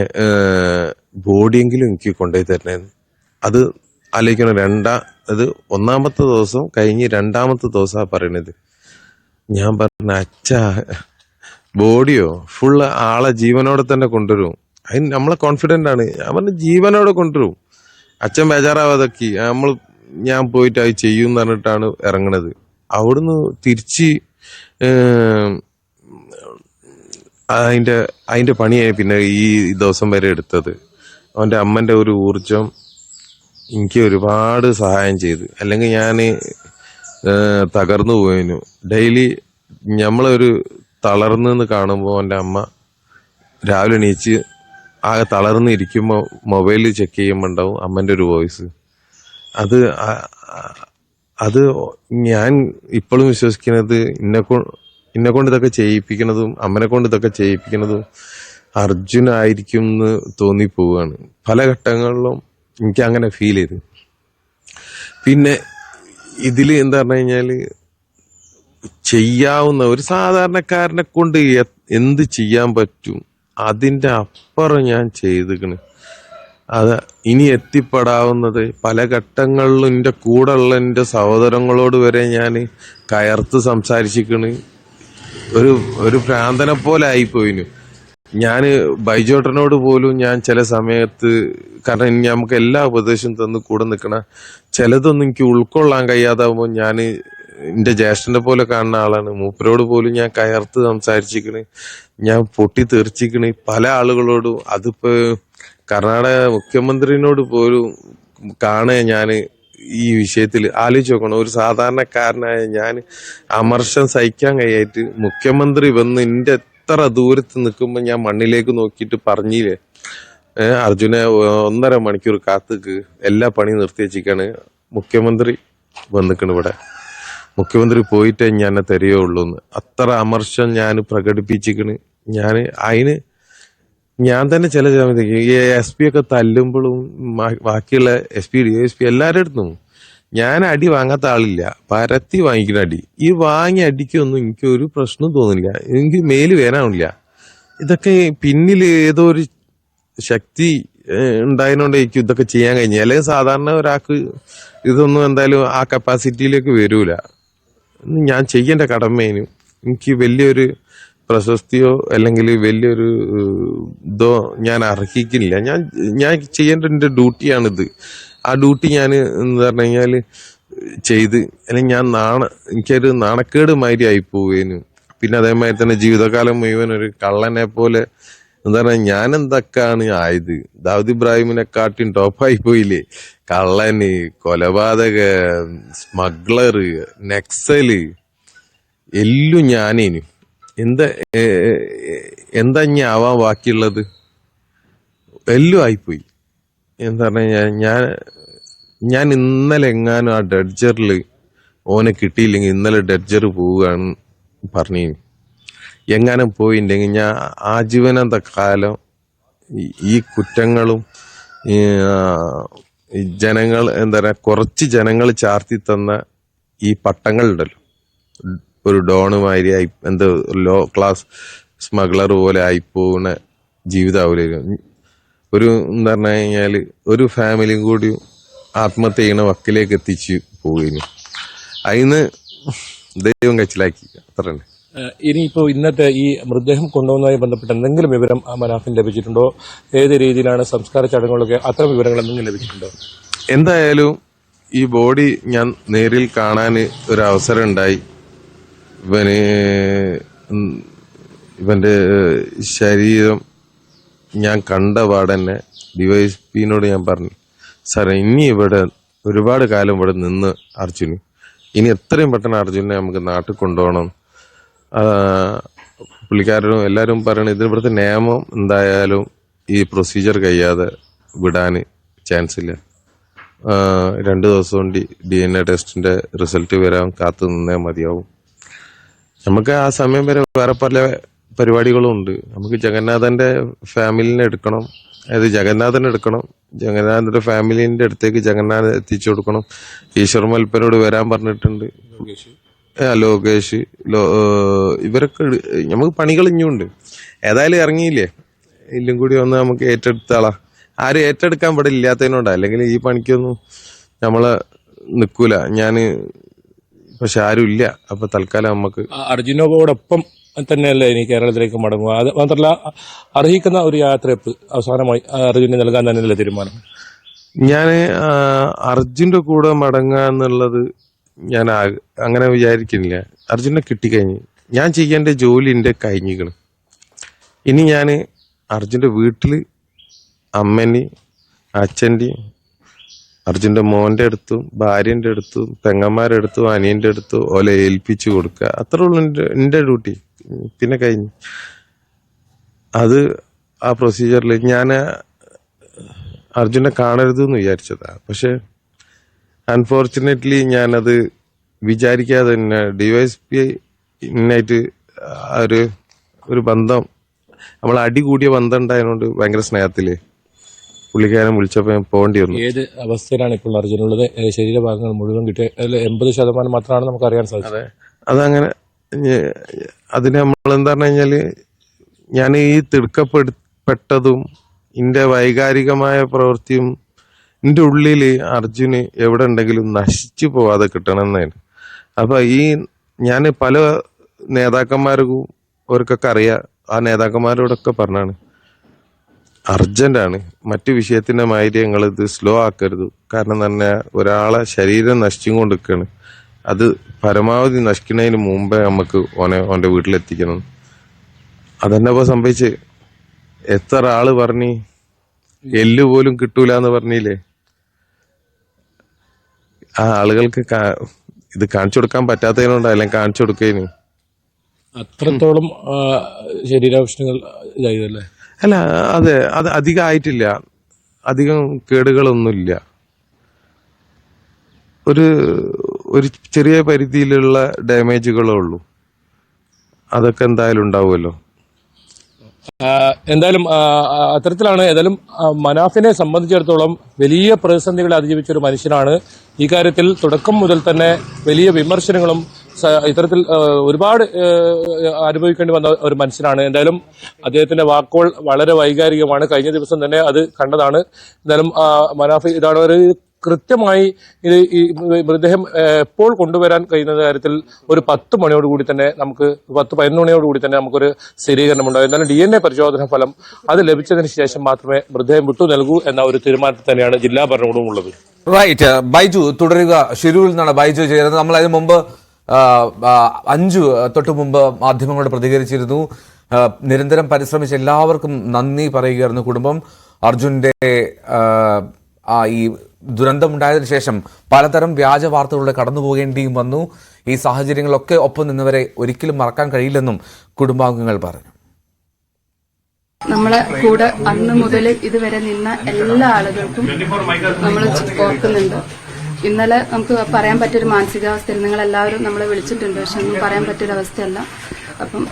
ബോഡിയെങ്കിലും എനിക്ക് കൊണ്ടുപോയി തരണേന്ന്. അത് ആലോചിക്കണം, അത് ഒന്നാമത്തെ ദിവസം കഴിഞ്ഞ് രണ്ടാമത്തെ ദിവസമാണ് പറയണത്. ഞാൻ പറഞ്ഞ അച്ഛാ ബോഡിയോ ഫുള്ള് ആളെ ജീവനോടെ തന്നെ കൊണ്ടുവരും, അതിന് നമ്മളെ കോൺഫിഡന്റ് ആണ്. ഞാൻ പറഞ്ഞ ജീവനോടെ കൊണ്ടുവരും, അച്ഛൻ ബേജാറാവാതൊക്കെ ഞാൻ പോയിട്ട് അത് ചെയ്യും എന്ന് പറഞ്ഞിട്ടാണ് ഇറങ്ങണത്. അവിടുന്ന് തിരിച്ച് അതിന്റെ പണിയായി പിന്നെ ഈ ദിവസം വരെ എടുത്തത്. അവന്റെ അമ്മന്റെ ഒരു ഊർജം എനിക്ക് ഒരുപാട് സഹായം ചെയ്ത്, അല്ലെങ്കിൽ ഞാൻ തകർന്നു പോയിനു. ഡെയിലി നമ്മളൊരു തളർന്നെന്ന് കാണുമ്പോൾ എൻ്റെ അമ്മ രാവിലെ എണീച്ച് ആകെ തളർന്നിരിക്കുമ്പോൾ മൊബൈലിൽ ചെക്ക് ചെയ്യുമ്പോൾ ഉണ്ടാവും അമ്മൻ്റെ ഒരു വോയിസ്. അത് ഞാൻ ഇപ്പോഴും വിശ്വസിക്കുന്നത് എന്നെ കൊണ്ട് ഇതൊക്കെ ചെയ്യിപ്പിക്കുന്നതും അമ്മനെ കൊണ്ട് ഇതൊക്കെ ചെയ്യിപ്പിക്കുന്നതും അർജുനായിരിക്കും എന്ന് തോന്നിപ്പോവാണ്. പല ഘട്ടങ്ങളിലും എനിക്ക് അങ്ങനെ ഫീൽ ചെയ്തു. പിന്നെ ഇതില് എന്താ പറഞ്ഞു കഴിഞ്ഞാല് ചെയ്യാവുന്ന ഒരു സാധാരണക്കാരനെ കൊണ്ട് എന്ത് ചെയ്യാൻ പറ്റും അതിന്റെ അപ്പുറം ഞാൻ ചെയ്തിക്കണ്. അത് ഇനി എത്തിപ്പെടാവുന്നത് പല ഘട്ടങ്ങളിലും എൻ്റെ കൂടെ ഉള്ള എൻ്റെ സഹോദരങ്ങളോട് വരെ ഞാൻ കയർത്ത് സംസാരിച്ചിക്കണ്. ഒരു ഭ്രാന്തനെ പോലെ ആയിപ്പോയിന് ഞാൻ. ബൈജോട്ടനോട് പോലും ഞാൻ ചില സമയത്ത്, കാരണം നമുക്ക് എല്ലാ ഉപദേശവും തന്ന് കൂടെ നിൽക്കണ, ചിലതൊന്നും എനിക്ക് ഉൾക്കൊള്ളാൻ കഴിയാതാവുമ്പോൾ ഞാൻ എന്റെ ജ്യേഷ്ഠന്റെ പോലെ കാണുന്ന ആളാണ്. മൂപ്പരോട് പോലും ഞാൻ കയർത്ത് സംസാരിച്ചിക്കണ്, ഞാൻ പൊട്ടി തെറിച്ചിക്കണ് പല ആളുകളോടും. അതിപ്പോ കർണാടക മുഖ്യമന്ത്രിനോട് പോലും കാണേ ഞാൻ ഈ വിഷയത്തിൽ ആലോചിച്ച് നോക്കണം. ഒരു സാധാരണക്കാരനായ ഞാൻ അമർഷം സഹിക്കാൻ കഴിയായിട്ട് മുഖ്യമന്ത്രി വന്ന് എന്റെ എത്ര ദൂരത്ത് നിൽക്കുമ്പോൾ ഞാൻ മണ്ണിലേക്ക് നോക്കിയിട്ട് പറഞ്ഞില്ലേ, അർജുനെ 1.5 മണിക്കൂർ കാത്തുക്ക്, എല്ലാ പണിയും നിർത്തി വെച്ചിക്കാണ്, മുഖ്യമന്ത്രി വന്നിക്കണ് ഇവിടെ, മുഖ്യമന്ത്രി പോയിട്ടേ ഞാൻ തരികയുള്ളൂന്ന്. അത്ര അമർഷം ഞാൻ പ്രകടിപ്പിച്ചിക്കണ്. അതിന് ഞാൻ തന്നെ ചില സമയത്തേക്ക് ഈ SP ഒക്കെ തല്ലുമ്പോഴും ബാക്കിയുള്ള SP DSP എല്ലാവരുടെ അടുത്തും ഞാൻ അടി വാങ്ങാത്ത ആളില്ല, പരത്തി വാങ്ങിക്കുന്ന അടി. ഈ വാങ്ങിയ അടിക്കൊന്നും എനിക്ക് ഒരു പ്രശ്നം തോന്നില്ല, എനിക്ക് മേല് വേനാവില്ല. ഇതൊക്കെ പിന്നിൽ ഏതോ ഒരു ശക്തി ഉണ്ടായതുകൊണ്ടായിരിക്കും ഇതൊക്കെ ചെയ്യാൻ കഴിഞ്ഞു. അല്ലെങ്കിൽ സാധാരണ ഒരാൾക്ക് ഇതൊന്നും എന്തായാലും ആ കപ്പാസിറ്റിയിലേക്ക് വരൂല. ഞാൻ ചെയ്യേണ്ട കടമേനും എനിക്ക് വലിയൊരു പ്രശസ്തിയോ അല്ലെങ്കിൽ വലിയൊരു ഇതോ ഞാൻ അർഹിക്കുന്നില്ല. ഞാൻ ചെയ്യേണ്ട എന്റെ ഡ്യൂട്ടിയാണിത്. ആ ഡ്യൂട്ടി ഞാൻ എന്ന് പറഞ്ഞു കഴിഞ്ഞാല് ചെയ്ത്, അല്ലെങ്കിൽ എനിക്കൊരു നാണക്കേട് മാതിരി ആയി പോവേനു. പിന്നെ അതേമാതിരി തന്നെ ജീവിതകാലം മുഴുവൻ ഒരു കള്ളനെ പോലെ എന്താ പറഞ്ഞാൽ ഞാൻ എന്തൊക്കെയാണ് ആയത്. ദാവൂദ് ഇബ്രാഹിമിനെക്കാട്ടും ടോപ്പായി പോയില്ലേ. കള്ളന്, കൊലപാതക, സ്മഗ്ലറ്, നക്സല് എല്ലാം ഞാനേനു. എന്താ ഇനി ആവാൻ ബാക്കിയുള്ളത്? എല്ലാം ആയിപ്പോയി. എന്താ പറഞ്ഞ ഞാൻ ഇന്നലെ എങ്ങാനും ആ ഡഡ്ജറിൽ ഓനെ കിട്ടിയില്ലെങ്കിൽ ഇന്നലെ ഡഡ്ജർ പോവുകയാണ് പറഞ്ഞു. എങ്ങാനും പോയില്ലെങ്കിൽ ഞാൻ ആജീവനാന്ത കാലം ഈ കുറ്റങ്ങളും ജനങ്ങൾ എന്താ പറയാ കുറച്ച് ജനങ്ങൾ ചാർത്തി തന്ന ഈ പട്ടങ്ങളുണ്ടല്ലോ, ഒരു ഡോണുമാതിരി എന്തോ ലോ ക്ലാസ് സ്മഗ്ലർ പോലെ ആയിപ്പോകുന്ന ജീവിതാവൂലായിരുന്നു. ഒരു എന്താ പറഞ്ഞു കഴിഞ്ഞാല് ഒരു ഫാമിലിയും കൂടി ആത്മഹത്യ ചെയ്യണ വക്കിലേക്ക് എത്തിച്ച് പോവുകയും അതിന് ദൈവം കച്ചിലാക്കി. അത്ര തന്നെ. ഇനിയിപ്പോ ഇന്നത്തെ ഈ മൃതദേഹം കൊണ്ടുപോകുന്നതുമായി ബന്ധപ്പെട്ട് എന്തെങ്കിലും വിവരം മനാഫിന് ലഭിച്ചിട്ടുണ്ടോ? ഏത് രീതിയിലാണ് സംസ്കാര ചടങ്ങുകളൊക്കെ, അത്തരം വിവരങ്ങൾ എന്തെങ്കിലും ലഭിച്ചിട്ടുണ്ടോ? എന്തായാലും ഈ ബോഡി ഞാൻ നേരിൽ കാണാൻ ഒരു അവസരം ഉണ്ടായി. ഇവന്റെ ശരീരം ഞാൻ കണ്ട പാടന്നെ ഡിവൈഎസ്പിനോട് ഞാൻ പറഞ്ഞു, സാറേ ഇനി ഇവിടെ ഒരുപാട് കാലം ഇവിടെ നിന്ന് അർജുന്, ഇനി എത്രയും പെട്ടെന്ന് അർജുനെ നമുക്ക് നാട്ടിൽ കൊണ്ടുപോകണം. പുള്ളിക്കാരനും എല്ലാവരും പറയണ ഇത് ഇവിടുത്തെ നിയമം എന്തായാലും ഈ പ്രൊസീജിയർ കഴിയാതെ വിടാൻ ചാൻസ് ഇല്ല. 2 ദിവസം കൊണ്ട് DNA ടെസ്റ്റിന്റെ റിസൾട്ട് വരാൻ കാത്തു നിന്നേ മതിയാവും. നമുക്ക് ആ സമയം വരെ വേറെ പല പരിപാടികളും ഉണ്ട്. നമുക്ക് ജഗന്നാഥന്റെ ഫാമിലിനെ എടുക്കണം, അതായത് ജഗന്നാഥനെ എടുക്കണം, ജഗന്നാഥന്റെ ഫാമിലിന്റെ അടുത്തേക്ക് ജഗന്നാഥ് എത്തിച്ചു കൊടുക്കണം. ഈശ്വർ മൽപ്പനോട് വരാൻ പറഞ്ഞിട്ടുണ്ട്, ലോകേഷ്, ഇവരൊക്കെ നമുക്ക് പണികൾ ഇനിയുണ്ട്. ഏതായാലും ഇറങ്ങിയില്ലേ, എല്ലാം കൂടി വന്ന് നമുക്ക് ഏറ്റെടുത്താളാ. ആരും ഏറ്റെടുക്കാൻ ഇവിടെ ഇല്ലാത്തതിനോണ്ടാ, അല്ലെങ്കിൽ ഈ പണിക്കൊന്നും നമ്മള് നിക്കൂല. പക്ഷെ ആരും ഇല്ല. അപ്പൊ തൽക്കാലം നമുക്ക് അർജുനോടൊപ്പം തന്നെയല്ലേ ഇനി കേരളത്തിലേക്ക് മടങ്ങുക? അത് മാത്രമല്ല, അർഹിക്കുന്ന ഒരു യാത്രയപ്പ് അവസാനമായി അർജുന് നൽകാൻ തന്നെയല്ലേ തീരുമാനം? ഞാൻ അർജുന്റെ കൂടെ മടങ്ങുക എന്നുള്ളത് ഞാൻ അങ്ങനെ വിചാരിക്കുന്നില്ല. അർജുനെ കിട്ടിക്കഴിഞ്ഞ് ഞാൻ ചെയ്യേണ്ട ജോലി എന്റെ കഴിഞ്ഞിക്കണ്. ഇനി ഞാൻ അർജുന്റെ വീട്ടില് അമ്മന്റെയും അച്ഛന്റെയും അർജുന്റെ മോന്റെ അടുത്തും ഭാര്യന്റെ അടുത്തും പെങ്ങന്മാരുടെ അടുത്തും അനിയന്റെ അടുത്തും ഓലെ ഏൽപ്പിച്ചു കൊടുക്കുക, അത്രേ ഉള്ളൂ എന്റെ ഡ്യൂട്ടി. പിന്നെ കഴിഞ്ഞു. അത് ആ പ്രൊസീജിയറിൽ ഞാൻ അർജുനെ കാണരുതെന്ന് വിചാരിച്ചതാ. പക്ഷെ അൺഫോർച്ചുനേറ്റ്ലി ഞാനത് വിചാരിക്കാതെ തന്നെ ഡിവൈഎസ്പി ഇന്നായിട്ട് ഒരു ബന്ധം, നമ്മൾ അടി കൂടിയ ബന്ധം ഉണ്ടായതുകൊണ്ട് ഭയങ്കര സ്നേഹത്തില് പുള്ളിക്കാരൻ വിളിച്ചപ്പോ ഞാൻ പോകേണ്ടി വന്നു. ഏത് അവസ്ഥയിലാണ് ഇപ്പോൾ അർജുനുള്ളത്? ശരീരഭാഗങ്ങൾ മുഴുവൻ കിട്ടിയ 80% മാത്രമാണ് നമുക്ക് അറിയാൻ സാധിച്ചത്. അതങ്ങനെ അതിന് നമ്മൾ എന്താ പറഞ്ഞു കഴിഞ്ഞാല്, ഞാൻ ഈ തിടുക്കപ്പെട്ടതും എന്റെ വൈകാരികമായ പ്രവൃത്തിയും എന്റെ ഉള്ളില് അർജുന് എവിടെ ഉണ്ടെങ്കിലും നശിച്ചു പോവാതെ കിട്ടണമെന്നാണ്. അപ്പൊ ഞാൻ പല നേതാക്കന്മാർക്കും അവർക്കൊക്കെ അറിയാം. ആ നേതാക്കന്മാരോടൊക്കെ പറഞ്ഞാണ്, അർജന്റാണ്, മറ്റു വിഷയത്തിന്റെ മാതിരി ഞങ്ങൾ ഇത് സ്ലോ ആക്കരുത്. കാരണം തന്നെ ഒരാളെ ശരീരം നശിച്ചും കൊണ്ടിരിക്കുകയാണ്. അത് പരമാവധി നശിക്കുന്നതിന് മുമ്പേ നമുക്ക് ഓന്റെ വീട്ടിലെത്തിക്കണം. അതന്നെ ഇപ്പൊ സംഭവിച്ച്. എത്ര ആള് പറഞ്ഞ് എല്ല് പോലും കിട്ടൂല എന്ന് പറഞ്ഞില്ലേ. ആ ആളുകൾക്ക് ഇത് കാണിച്ചു കൊടുക്കാൻ പറ്റാത്തതിനോണ്ട് അല്ലെങ്കിൽ കാണിച്ചു കൊടുക്കേന്. അത്രത്തോളം ശരീരാവസ്ഥകൾ ഇതായതല്ലേ? അല്ല, അതെ, അത് അധികം ആയിട്ടില്ല, അധികം കേടുകളൊന്നുമില്ല. ഒരു ചെറിയ പരിധിയിലുള്ള ഡാമേജുകളേ ഉള്ളൂ. അതൊക്കെ എന്തായാലും ഉണ്ടാവുമല്ലോ. എന്തായാലും അത്തരത്തിലാണ്. ഏതായാലും മനാഫിനെ സംബന്ധിച്ചിടത്തോളം വലിയ പ്രതിസന്ധികളെ അതിജീവിച്ച ഒരു മനുഷ്യനാണ്. ഈ കാര്യത്തിൽ തുടക്കം മുതൽ തന്നെ വലിയ വിമർശനങ്ങളും ഇത്തരത്തിൽ ഒരുപാട് അനുഭവിക്കേണ്ടി വന്ന ഒരു മനുഷ്യനാണ്. എന്തായാലും അദ്ദേഹത്തിന്റെ വാക്കുകൾ വളരെ വൈകാരികമാണ്. കഴിഞ്ഞ ദിവസം തന്നെ അത് കണ്ടതാണ്. എന്തായാലും മനാഫ് ഇതാണ് ഒരു കൃത്യമായി ഈ മൃതദേഹം എപ്പോൾ കൊണ്ടുവരാൻ കഴിയുന്ന കാര്യത്തിൽ ഒരു 10 മണിയോടുകൂടി തന്നെ നമുക്ക് 10-11 മണിയോടുകൂടി തന്നെ നമുക്കൊരു സ്ഥിരീകരണം ഉണ്ടാകും. എന്നാലും DNA പരിശോധന ഫലം അത് ലഭിച്ചതിന് ശേഷം മാത്രമേ മൃതദേഹം വിട്ടു നൽകൂ എന്ന ഒരു തീരുമാനത്തിൽ തന്നെയാണ് ജില്ലാ ഭരണകൂടവും ഉള്ളത്. റൈറ്റ്, ബൈജു തുടരുക. ഷിരൂരിൽ നിന്നാണ് ബൈജു ചെയ്യുന്നത്. നമ്മൾ അതിന് മുമ്പ് 5 തൊട്ട് മുമ്പ് മാധ്യമങ്ങളോട് പ്രതികരിച്ചിരുന്നു. നിരന്തരം പരിശ്രമിച്ച എല്ലാവർക്കും നന്ദി പറയുകയായിരുന്നു കുടുംബം. അർജുന്റെ ഈ ദുരന്തമുണ്ടായതിനു ശേഷം പലതരം വ്യാജ വാർത്തകളിലൂടെ കടന്നു പോകേണ്ടിയും വന്നു. ഈ സാഹചര്യങ്ങളൊക്കെ ഒപ്പം നിന്നവരെ ഒരിക്കലും മറക്കാൻ കഴിയില്ലെന്നും കുടുംബാംഗങ്ങൾ പറഞ്ഞു. നമ്മളെ കൂടെ അന്ന് മുതൽ ഇതുവരെ നിന്ന എല്ലാ ആളുകൾക്കും നമ്മൾ ഓർക്കുന്നുണ്ട്. ഇന്നലെ നമുക്ക് പറയാൻ പറ്റിയൊരു മാനസികാവസ്ഥയിൽ നിങ്ങളെല്ലാവരും നമ്മളെ വിളിച്ചിട്ടുണ്ട്, പക്ഷെ ഒന്നും പറയാൻ പറ്റിയൊരവസ്ഥയല്ല. അപ്പം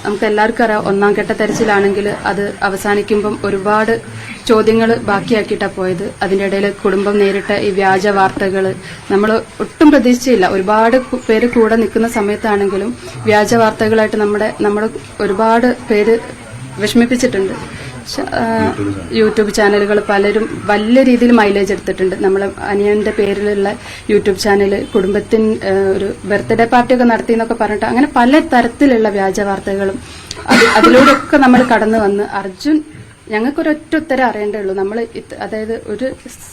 നമുക്ക് എല്ലാവർക്കും അറിയാം, 1ാം ഘട്ട തെരച്ചിലാണെങ്കിൽ അത് അവസാനിക്കുമ്പം ഒരുപാട് ചോദ്യങ്ങൾ ബാക്കിയാക്കിയിട്ടാണ് പോയത്. അതിന്റെ ഇടയിൽ കുടുംബം നേരിട്ട ഈ വ്യാജ വാർത്തകൾ നമ്മൾ ഒട്ടും പ്രതീക്ഷിച്ചില്ല. ഒരുപാട് പേര് കൂടെ നിൽക്കുന്ന സമയത്താണെങ്കിലും വ്യാജ വാർത്തകളായിട്ട് നമ്മുടെ ഒരുപാട് പേര് വിഷമിപ്പിച്ചിട്ടുണ്ട്. യൂട്യൂബ് ചാനലുകൾ പലരും വലിയ രീതിയിൽ മൈലേജ് എടുത്തിട്ടുണ്ട്. നമ്മളെ അനിയന്റെ പേരിലുള്ള യൂട്യൂബ് ചാനൽ കുടുംബത്തിന് ഒരു ബർത്ത്ഡേ പാർട്ടിയൊക്കെ നടത്തി എന്നൊക്കെ പറഞ്ഞിട്ട് അങ്ങനെ പല തരത്തിലുള്ള വ്യാജ വാർത്തകളും അതിലൂടെയൊക്കെ നമ്മൾ കടന്നു വന്ന് അർജുൻ ഞങ്ങൾക്കൊരൊറ്റ ഉത്തരം അറിയേണ്ടേ ഉള്ളൂ. നമ്മൾ അതായത് ഒരു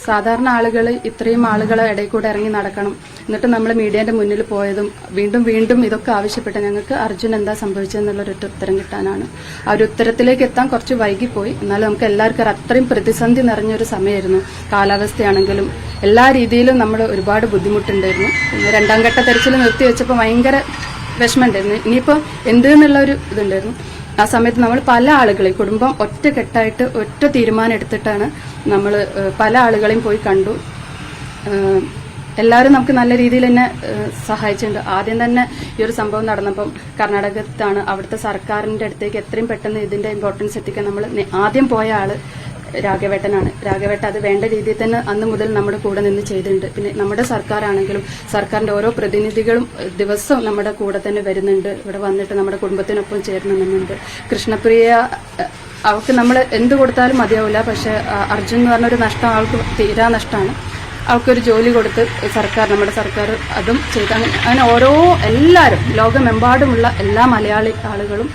സാധാരണ ആളുകൾ ഇത്രയും ആളുകളെ ഇടയിൽ കൂടെ ഇറങ്ങി നടക്കണം, എന്നിട്ട് നമ്മൾ മീഡിയന്റെ മുന്നിൽ പോയതും വീണ്ടും വീണ്ടും ഇതൊക്കെ ആവശ്യപ്പെട്ട് ഞങ്ങൾക്ക് അർജുൻ എന്താ സംഭവിച്ചതെന്നുള്ളൊരൊറ്റ ഉത്തരം കിട്ടാനാണ്. ആ ഒരു ഉത്തരത്തിലേക്ക് എത്താൻ കുറച്ച് വൈകിപ്പോയി. എന്നാലും നമുക്ക് എല്ലാവർക്കും അത്രയും പ്രതിസന്ധി നിറഞ്ഞൊരു സമയമായിരുന്നു. കാലാവസ്ഥയാണെങ്കിലും എല്ലാ രീതിയിലും നമ്മൾ ഒരുപാട് ബുദ്ധിമുട്ടുണ്ടായിരുന്നു. പിന്നെ രണ്ടാം ഘട്ട തെരച്ചിൽ നിർത്തിവെച്ചപ്പോൾ ഭയങ്കര വിഷമമുണ്ടായിരുന്നു. ഇനിയിപ്പോൾ എന്തെന്നുള്ള ഒരു ഇതുണ്ടായിരുന്നു. ആ സമയത്ത് നമ്മൾ പല ആളുകളെയും കുടുംബം ഒറ്റക്കെട്ടായിട്ട് ഒറ്റ തീരുമാനം എടുത്തിട്ടാണ് നമ്മൾ പല ആളുകളെയും പോയി കണ്ടു. എല്ലാവരും നമുക്ക് നല്ല രീതിയിൽ തന്നെ സഹായിച്ചിട്ടുണ്ട്. ആദ്യം തന്നെ ഈ ഒരു സംഭവം നടന്നപ്പം കർണാടകത്താണ്, അവിടുത്തെ സർക്കാരിന്റെ അടുത്തേക്ക് എത്രയും പെട്ടെന്ന് ഇതിന്റെ ഇമ്പോർട്ടൻസ് എത്തിക്കാൻ നമ്മൾ ആദ്യം പോയ ആള് രാഘവേട്ടനാണ്. രാഘവേട്ട അത് വേണ്ട രീതിയിൽ തന്നെ അന്ന് മുതൽ നമ്മുടെ കൂടെ നിന്ന് ചെയ്തിട്ടുണ്ട്. പിന്നെ നമ്മുടെ സർക്കാരാണെങ്കിലും സർക്കാരിന്റെ ഓരോ പ്രതിനിധികളും ദിവസവും നമ്മുടെ കൂടെ തന്നെ വരുന്നുണ്ട്. ഇവിടെ വന്നിട്ട് നമ്മുടെ കുടുംബത്തിനൊപ്പം ചേർന്ന് നിന്നുണ്ട്. കൃഷ്ണപ്രിയ അവൾക്ക് നമ്മൾ എന്ത് കൊടുത്താലും മതിയാവില്ല. പക്ഷെ അർജുൻ എന്ന് പറഞ്ഞൊരു നഷ്ടം അവൾക്ക് തീരാ നഷ്ടമാണ്. അവൾക്കൊരു ജോലി കൊടുത്ത് നമ്മുടെ സർക്കാർ അതും ചെയ്ത് അങ്ങനെ എല്ലാവരും ലോകമെമ്പാടുമുള്ള എല്ലാ മലയാളി ആളുകളും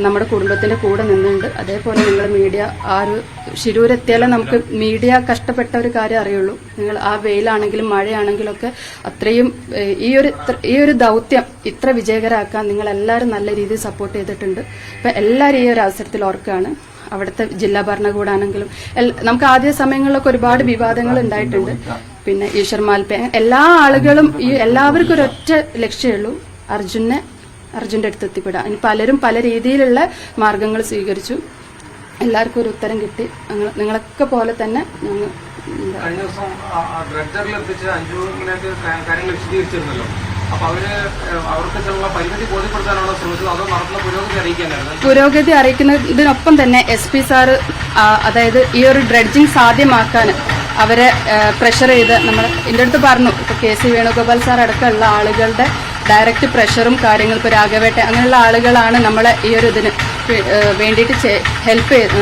നമ്മുടെ കുടുംബത്തിന്റെ കൂടെ നിന്നുണ്ട്. അതേപോലെ നിങ്ങൾ മീഡിയ ആ ഒരു ശിരൂരെത്തിയാലേ നമുക്ക് മീഡിയ കഷ്ടപ്പെട്ട ഒരു കാര്യം അറിയുള്ളൂ. നിങ്ങൾ ആ വെയിലാണെങ്കിലും മഴയാണെങ്കിലും ഒക്കെ അത്രയും ഈ ഒരു ദൗത്യം ഇത്ര വിജയകരമാക്കാൻ നിങ്ങൾ എല്ലാവരും നല്ല രീതിയിൽ സപ്പോർട്ട് ചെയ്തിട്ടുണ്ട്. അപ്പൊ എല്ലാവരും ഈ ഒരു അവസരത്തിൽ ഓർക്കുകയാണ്. അവിടുത്തെ ജില്ലാ ഭരണകൂടാണെങ്കിലും നമുക്ക് ആദ്യ സമയങ്ങളിലൊക്കെ ഒരുപാട് വിവാദങ്ങൾ ഉണ്ടായിട്ടുണ്ട്. പിന്നെ ഈശ്വർ മാൽപ്പെ എല്ലാ ആളുകളും എല്ലാവർക്കും ഒരൊറ്റ ലക്ഷ്യമേ ഉള്ളൂ, അർജുന്റെ അടുത്ത് എത്തിപ്പെടാം. ഇനി പലരും പല രീതിയിലുള്ള മാർഗങ്ങൾ സ്വീകരിച്ചു. എല്ലാവർക്കും ഒരു ഉത്തരം കിട്ടി. നിങ്ങളൊക്കെ പോലെ തന്നെ ഞങ്ങൾ കഴിഞ്ഞ ദിവസം ഡ്രഡ്ജറിലെത്തിച്ച് അഞ്ജുവിനൊക്കെ കാര്യങ്ങൾ വിശദീകരിച്ചിരുന്നല്ലോ. അപ്പൊ അവർക്ക് പരിമിതി ബോധ്യപ്പെടുത്താനാണോ ശ്രമിച്ചത്, അതോ നടത്തുന്ന പുരോഗതി അറിയിക്കാനായിരുന്നു? പുരോഗതി അറിയിക്കുന്നതിനൊപ്പം തന്നെ SP സാറ് അതായത് ഈ ഒരു ഡ്രഡ്ജിങ് സാധ്യമാക്കാൻ അവരെ പ്രഷർ ചെയ്ത് നമ്മൾ എന്റെ അടുത്ത് പറഞ്ഞു. ഇപ്പൊ KC വേണുഗോപാൽ സാർ അടക്കമുള്ള ആളുകളുടെ ഡയറക്റ്റ് പ്രഷറും കാര്യങ്ങളും ഇപ്പൊ രാഘവേട്ട അങ്ങനെയുള്ള ആളുകളാണ് നമ്മളെ ഈ ഒരു ഇതിന് വേണ്ടിയിട്ട് ഹെൽപ്പ് ചെയ്ത്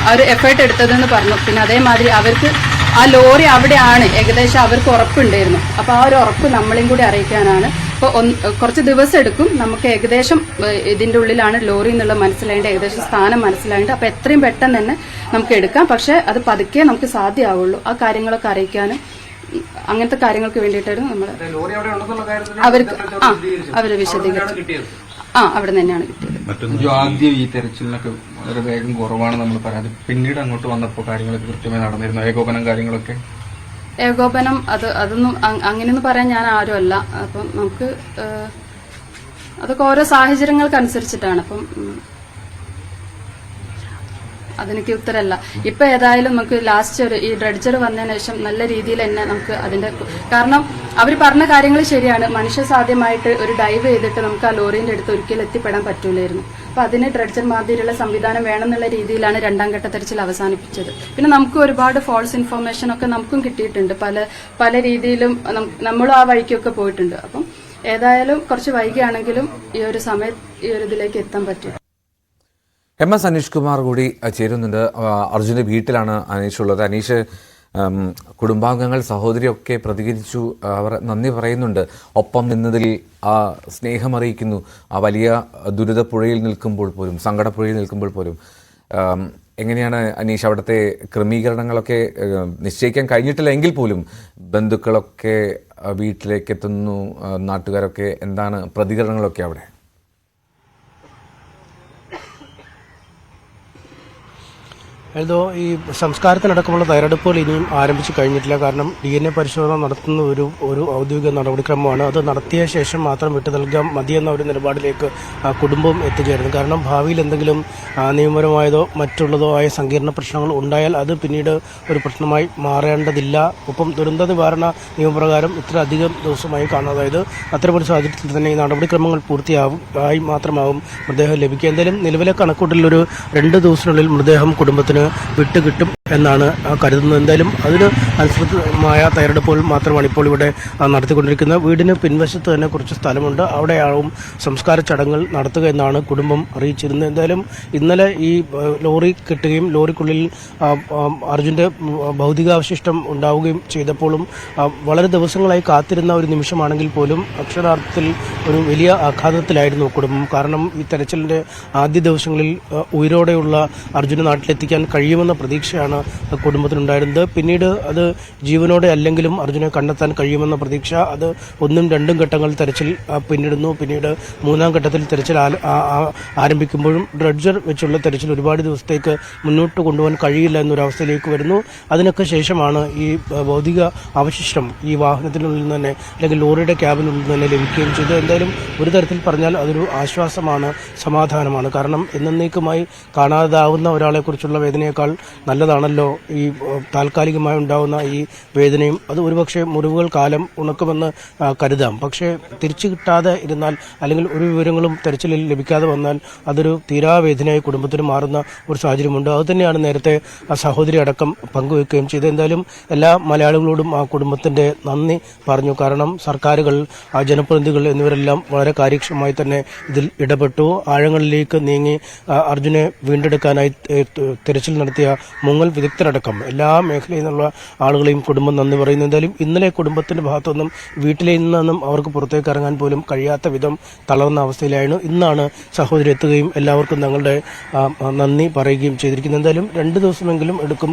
ആ ഒരു എഫേർട്ട് എടുത്തതെന്ന് പറഞ്ഞു. പിന്നെ അതേമാതിരി അവർക്ക് ആ ലോറി അവിടെയാണ് ഏകദേശം അവർക്ക് ഉറപ്പുണ്ടായിരുന്നു. അപ്പൊ ആ ഒരു ഉറപ്പ് നമ്മളെയും കൂടി അറിയിക്കാനാണ്. ഇപ്പൊ കുറച്ച് ദിവസം എടുക്കും. നമുക്ക് ഏകദേശം ഇതിന്റെ ഉള്ളിലാണ് ലോറി എന്നുള്ള മനസ്സിലായിട്ട് ഏകദേശം സ്ഥാനം മനസ്സിലായിട്ട് അപ്പൊ എത്രയും പെട്ടെന്ന് തന്നെ നമുക്ക് എടുക്കാം. പക്ഷെ അത് പതുക്കെ നമുക്ക് സാധ്യമാവുള്ളൂ. ആ കാര്യങ്ങളൊക്കെ അറിയിക്കാനും അങ്ങനത്തെ കാര്യങ്ങൾക്ക് വേണ്ടിയിട്ടായിരുന്നു നമ്മൾ അവര് വിശദീകരിച്ചു. അവിടെ തന്നെയാണ് കിട്ടിയത്. ആദ്യം ഈ തെരച്ചിലിനൊക്കെ വളരെ വേഗം കുറവാണ് നമ്മൾ പറയാതെ, പിന്നീട് അങ്ങോട്ട് വന്നപ്പോൾ കാര്യങ്ങളൊക്കെ കൃത്യമായി നടന്നിരുന്നു. ഏകോപനം കാര്യങ്ങളൊക്കെ അതൊന്നും അങ്ങനെയൊന്നും പറയാൻ ഞാൻ ആരുമല്ല. അപ്പം നമുക്ക് അതൊക്കെ ഓരോ സാഹചര്യങ്ങൾക്കനുസരിച്ചിട്ടാണ്. അപ്പം അതെനിക്ക് ഉത്തരമല്ല. ഇപ്പൊ ഏതായാലും നമുക്ക് ലാസ്റ്റ് ഈ ഡ്രഡ്ജർ വന്നതിന് ശേഷം നല്ല രീതിയിൽ തന്നെ നമുക്ക് അതിന്റെ കാരണം അവർ പറഞ്ഞ കാര്യങ്ങൾ ശരിയാണ്. മനുഷ്യ സാധ്യമായിട്ട് ഒരു ഡൈവ് ചെയ്തിട്ട് നമുക്ക് ആ ലോറിന്റെ അടുത്ത് ഒരിക്കലും എത്തിപ്പെടാൻ പറ്റൂലായിരുന്നു. അപ്പൊ അതിന് ഡ്രഡ്ജർ മാതിരിയുള്ള സംവിധാനം വേണമെന്നുള്ള രീതിയിലാണ് രണ്ടാം ഘട്ട തെരച്ചിൽ അവസാനിപ്പിച്ചത്. പിന്നെ നമുക്ക് ഒരുപാട് ഫോൾസ് ഇൻഫർമേഷൻ ഒക്കെ നമുക്കും കിട്ടിയിട്ടുണ്ട്. പല രീതിയിലും നമ്മളും ആ വഴിക്കൊക്കെ പോയിട്ടുണ്ട്. അപ്പം ഏതായാലും കുറച്ച് വൈകിയാണെങ്കിലും ഈ ഒരു സമയത്ത് ഈ ഒരു ഇതിലേക്ക് എത്താൻ പറ്റും. MS അനീഷ് കുമാർ കൂടി ചേരുന്നുണ്ട്. അർജുന്റെ വീട്ടിലാണ് അനീഷ് ഉള്ളത്. അനീഷ്, കുടുംബാംഗങ്ങൾ സഹോദരിയൊക്കെ പ്രതികരിച്ചു, അവർ നന്ദി പറയുന്നുണ്ട്. ഒപ്പം നിന്നതിൽ ആ സ്നേഹമറിയിക്കുന്നു. ആ വലിയ ദുരിതപ്പുഴയിൽ നിൽക്കുമ്പോൾ പോലും, സങ്കടപ്പുഴയിൽ നിൽക്കുമ്പോൾ പോലും. എങ്ങനെയാണ് അനീഷ് അവിടുത്തെ ക്രമീകരണങ്ങളൊക്കെ നിശ്ചയിക്കാൻ കഴിഞ്ഞിട്ടില്ല എങ്കിൽ പോലും ബന്ധുക്കളൊക്കെ വീട്ടിലേക്ക് എത്തുന്നു, നാട്ടുകാരൊക്കെ എന്താണ് പ്രതികരണങ്ങളൊക്കെ അവിടെ? എന്തോ ഈ സംസ്കാരത്തിനടക്കമുള്ള തയ്യാറെടുപ്പുകൾ ഇനിയും ആരംഭിച്ചു കഴിഞ്ഞിട്ടില്ല. കാരണം DNA പരിശോധന നടത്തുന്ന ഒരു ഔദ്യോഗിക നടപടിക്രമമാണ്. അത് നടത്തിയ ശേഷം മാത്രം വിട്ടു നൽകാൻ മതിയെന്ന ഒരു നിലപാടിലേക്ക് കുടുംബം എത്തിച്ചേരുന്നു. കാരണം ഭാവിയിൽ എന്തെങ്കിലും നിയമപരമായതോ മറ്റുള്ളതോ ആയ സങ്കീർണ പ്രശ്നങ്ങൾ ഉണ്ടായാൽ അത് പിന്നീട് ഒരു പ്രശ്നമായി മാറേണ്ടതില്ല. ഒപ്പം ദുരന്ത നിവാരണ നിയമപ്രകാരം ഇത്ര അധികം ദിവസമായി കാണുന്നത്, അതായത് അത്തരമൊരു സാഹചര്യത്തിൽ തന്നെ ഈ നടപടിക്രമങ്ങൾ പൂർത്തിയായി മാത്രമാവും മൃതദേഹം ലഭിക്കുക. എന്തായാലും നിലവിലെ കണക്കൂട്ടലിൽ ഒരു 2 ദിവസത്തിനുള്ളിൽ മൃതദേഹം കുടുംബത്തിന് വിട്ടുകിട്ടും. എന്നാണ് കരുതുന്നത്. എന്തായാലും അതിന് അനുസൃതമായ തയ്യാറെടുപ്പുകൾ മാത്രമാണ് ഇപ്പോൾ ഇവിടെ നടത്തിക്കൊണ്ടിരിക്കുന്നത്. വീടിന് പിൻവശത്ത് തന്നെ കുറച്ച് സ്ഥലമുണ്ട്, അവിടെയാവും സംസ്കാര ചടങ്ങുകൾ നടത്തുക എന്നാണ് കുടുംബം അറിയിച്ചിരുന്നത്. എന്തായാലും ഇന്നലെ ഈ ലോറി കിട്ടുകയും ലോറിക്കുള്ളിൽ അർജുൻ്റെ ഭൗതികാവശിഷ്ടം ഉണ്ടാവുകയും ചെയ്തപ്പോഴും വളരെ ദിവസങ്ങളായി കാത്തിരുന്ന ഒരു നിമിഷമാണെങ്കിൽ പോലും അക്ഷരാർത്ഥത്തിൽ ഒരു വലിയ ആഘാതത്തിലായിരുന്നു കുടുംബം. കാരണം ഈ തെരച്ചിലിൻ്റെ ആദ്യ ദിവസങ്ങളിൽ ഉയരോടെയുള്ള അർജുനെ നാട്ടിലെത്തിക്കാൻ കഴിയുമെന്ന പ്രതീക്ഷയാണ് കുടുംബത്തിനുണ്ടായിരുന്നത്. പിന്നീട് അത് ജീവനോടെ അല്ലെങ്കിലും അർജുനെ കണ്ടെത്താൻ കഴിയുമെന്ന പ്രതീക്ഷ, അത് 1ഉം 2ഉം ഘട്ടങ്ങൾ തെരച്ചിൽ പിന്നിടുന്നു. പിന്നീട് 3ആം ഘട്ടത്തിൽ തെരച്ചിൽ ആരംഭിക്കുമ്പോഴും ഡ്രഡ്ജർ വെച്ചുള്ള തെരച്ചിൽ ഒരുപാട് ദിവസത്തേക്ക് മുന്നോട്ട് കൊണ്ടുപോകാൻ കഴിയില്ല എന്നൊരവസ്ഥയിലേക്ക് വരുന്നു. അതിനൊക്കെ ശേഷമാണ് ഈ ഭൗതിക അവശിഷ്ടം ഈ വാഹനത്തിനുള്ളിൽ നിന്ന് തന്നെ അല്ലെങ്കിൽ ലോറിയുടെ ക്യാബിനുള്ളിൽ നിന്ന് തന്നെ ലഭിക്കുകയും ചെയ്തു. എന്തായാലും ഒരു തരത്തിൽ പറഞ്ഞാൽ അതൊരു ആശ്വാസമാണ്, സമാധാനമാണ്. കാരണം എന്നേക്കുമായി കാണാതാവുന്ന ഒരാളെക്കുറിച്ചുള്ള വേദനയേക്കാൾ നല്ലതാണല്ലോ ഈ താൽക്കാലികമായി ഉണ്ടാകുന്ന ഈ വേദനയും. അത് ഒരുപക്ഷെ മുറിവുകൾ കാലം ഉണക്കുമെന്ന് കരുതാം. പക്ഷേ തിരിച്ചു കിട്ടാതെ ഇരുന്നാൽ അല്ലെങ്കിൽ ഒരു വിവരങ്ങളും തെരച്ചിലിൽ ലഭിക്കാതെ വന്നാൽ അതൊരു തീരാവേദനയായി കുടുംബത്തിന് മാറുന്ന ഒരു സാഹചര്യമുണ്ട്. അതുതന്നെയാണ് നേരത്തെ ആ സഹോദരി അടക്കം പങ്കുവെക്കുകയും ചെയ്തത്. എന്തായാലും എല്ലാ മലയാളികളോടും ആ കുടുംബത്തിന്റെ നന്ദി പറഞ്ഞു. കാരണം സർക്കാരുകൾ, ജനപ്രതിനിധികൾ എന്നിവരെല്ലാം വളരെ കാര്യക്ഷമമായി തന്നെ ഇതിൽ ഇടപെട്ടു. ആഴങ്ങളിലേക്ക് നീങ്ങി അർജുനെ വീണ്ടെടുക്കാനായി തിരച്ചിൽ നടത്തിയ മുങ്ങൽ വിദഗ്ധരടക്കം എല്ലാ മേഖലയിൽ നിന്നുള്ള ആളുകളെയും കുടുംബം നന്ദി പറയുന്നു. എന്തായാലും ഇന്നലെ കുടുംബത്തിന്റെ ഭാഗത്തുനിന്നും വീട്ടിൽ നിന്നും അവർക്ക് പുറത്തേക്ക് ഇറങ്ങാൻ പോലും കഴിയാത്ത വിധം തളർന്ന അവസ്ഥയിലായിരുന്നു. ഇന്നാണ് സഹോദരി എത്തുകയും എല്ലാവർക്കും തങ്ങളുടെ നന്ദി പറയുകയും ചെയ്തിരിക്കുന്നത്. എന്തായാലും 2 ദിവസമെങ്കിലും എടുക്കും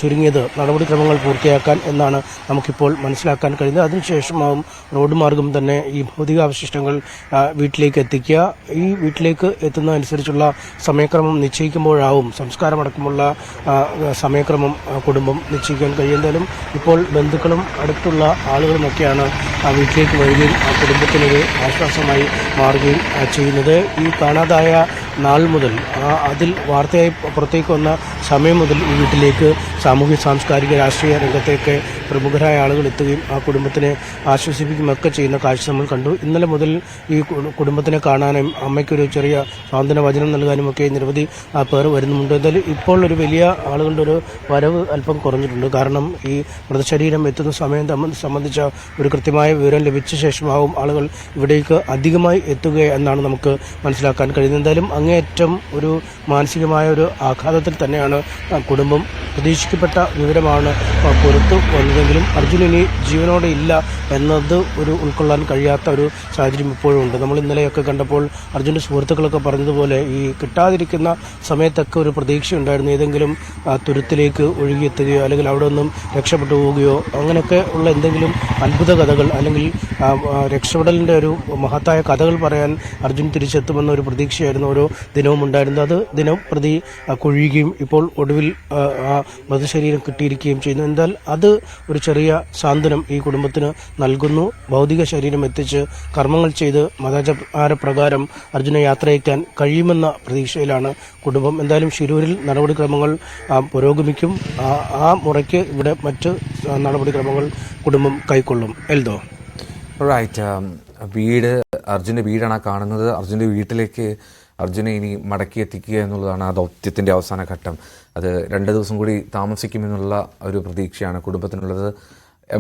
ചുരുങ്ങിയത് നടപടിക്രമങ്ങൾ പൂർത്തിയാക്കാൻ എന്നാണ് നമുക്കിപ്പോൾ മനസ്സിലാക്കാൻ കഴിയുന്നത്. അതിനുശേഷമാവും റോഡ് മാർഗം തന്നെ ഈ ഭൗതികാവശിഷ്ടങ്ങൾ വീട്ടിലേക്ക് എത്തിക്കുക. ഈ വീട്ടിലേക്ക് എത്തുന്നതനുസരിച്ചുള്ള സമയക്രമം നിശ്ചയിക്കുമ്പോഴാവും സംസ്കാരമടക്കമുള്ള സമയക്രമം കുടുംബം നിശ്ചയിക്കാൻ കഴിയും. എന്തായാലും ഇപ്പോൾ ബന്ധുക്കളും അടുത്തുള്ള ആളുകളുമൊക്കെയാണ് ആ വീട്ടിലേക്ക് വരികയും ആ കുടുംബത്തിനൊരു ആശ്വാസമായി മാറുകയും ചെയ്യുന്നത്. ഈ കാണാതായ നാൾ മുതൽ അതിൽ വാർത്തയായി പുറത്തേക്ക് വന്ന സമയം മുതൽ ഈ വീട്ടിലേക്ക് സാമൂഹ്യ സാംസ്കാരിക രാഷ്ട്രീയ രംഗത്തേക്ക് പ്രമുഖരായ ആളുകൾ എത്തുകയും ആ കുടുംബത്തിനെ ആശ്വസിപ്പിക്കുകയൊക്കെ ചെയ്യുന്ന കാഴ്ച നമ്മൾ കണ്ടു. ഇന്നലെ മുതൽ ഈ കുടുംബത്തിനെ കാണാനും അമ്മയ്ക്കൊരു ചെറിയ സാന്ത്വന വചനം നൽകാനും ഒക്കെ നിരവധി പേർ വരുന്നുണ്ട്. എന്തായാലും ഇപ്പോൾ ഒരു വലിയ ആളുകളുടെ ഒരു വരവ് അല്പം കുറഞ്ഞിട്ടുണ്ട്. കാരണം ഈ മൃതശരീരം എത്തുന്ന സമയം സംബന്ധിച്ച ഒരു കൃത്യമായ വിവരം ലഭിച്ച ശേഷമാവും ആളുകൾ ഇവിടേക്ക് അധികമായി എത്തുക എന്നാണ് നമുക്ക് മനസ്സിലാക്കാൻ കഴിയുന്നത്. എന്തായാലും അങ്ങേയറ്റം ഒരു മാനസികമായ ഒരു ആഘാതത്തിൽ തന്നെയാണ് കുടുംബം. പ്രതീക്ഷിക്കപ്പെട്ട വിവരമാണ് പുറത്തു വന്നതെങ്കിലും അർജുൻ ഇനി ജീവനോടെ ഇല്ല എന്നത് ഒരു ഉൾക്കൊള്ളാൻ കഴിയാത്ത ഒരു സാഹചര്യം ഇപ്പോഴും ഉണ്ട്. നമ്മൾ ഇന്നലെയൊക്കെ കണ്ടപ്പോൾ അർജുൻ്റെ സുഹൃത്തുക്കളൊക്കെ പറഞ്ഞതുപോലെ ഈ കിട്ടാതിരിക്കുന്ന സമയത്തൊക്കെ ഒരു പ്രതീക്ഷയുണ്ടായിരുന്നു. ഏതെങ്കിലും തുരുത്തിലേക്ക് ഒഴുകിയെത്തുകയോ അല്ലെങ്കിൽ അവിടെ നിന്നും രക്ഷപ്പെട്ടു പോവുകയോ അങ്ങനെയൊക്കെ ഉള്ള എന്തെങ്കിലും അത്ഭുത കഥകൾ അല്ലെങ്കിൽ രക്ഷപ്പെടലിൻ്റെ ഒരു മഹത്തായ കഥകൾ പറയാൻ അർജുൻ തിരിച്ചെത്തുമെന്ന ഒരു പ്രതീക്ഷയായിരുന്നു ഓരോ ദിനവും ഉണ്ടായിരുന്നത്. അത് ദിനം പ്രതി കൊഴിയുകയും ഇപ്പോൾ ഒടുവിൽ മൃതശരീരം കിട്ടിയിരിക്കുകയും ചെയ്യുന്നു. എന്നാൽ അത് ഒരു ചെറിയ സാന്ത്വനം ഈ കുടുംബത്തിന് നൽകുന്നു. ഭൗതിക ശരീരം എത്തിച്ച് കർമ്മങ്ങൾ ചെയ്ത് മതാചാരപ്രകാരം അർജുനെ യാത്രയക്കാൻ കഴിയുമെന്ന പ്രതീക്ഷയിലാണ് കുടുംബം. എന്തായാലും ശിരൂരിൽ നടപടിക്രമങ്ങൾ പുരോഗമിക്കും. ആ മുറയ്ക്ക് ഇവിടെ മറ്റ് നടപടിക്രമങ്ങൾ കുടുംബം കൈക്കൊള്ളും. എൽദോ റൈറ്റ്. വീട്, അർജുൻ്റെ വീടാണ് കാണുന്നത്. അർജുൻ്റെ വീട്ടിലേക്ക് അർജുനെ ഇനി മടക്കി എത്തിക്കുക എന്നുള്ളതാണ് ആ ദൗത്യത്തിൻ്റെ അവസാന ഘട്ടം. അത് 2 ദിവസം കൂടി താമസിക്കുമെന്നുള്ള ഒരു പ്രതീക്ഷയാണ് കുടുംബത്തിനുള്ളത്.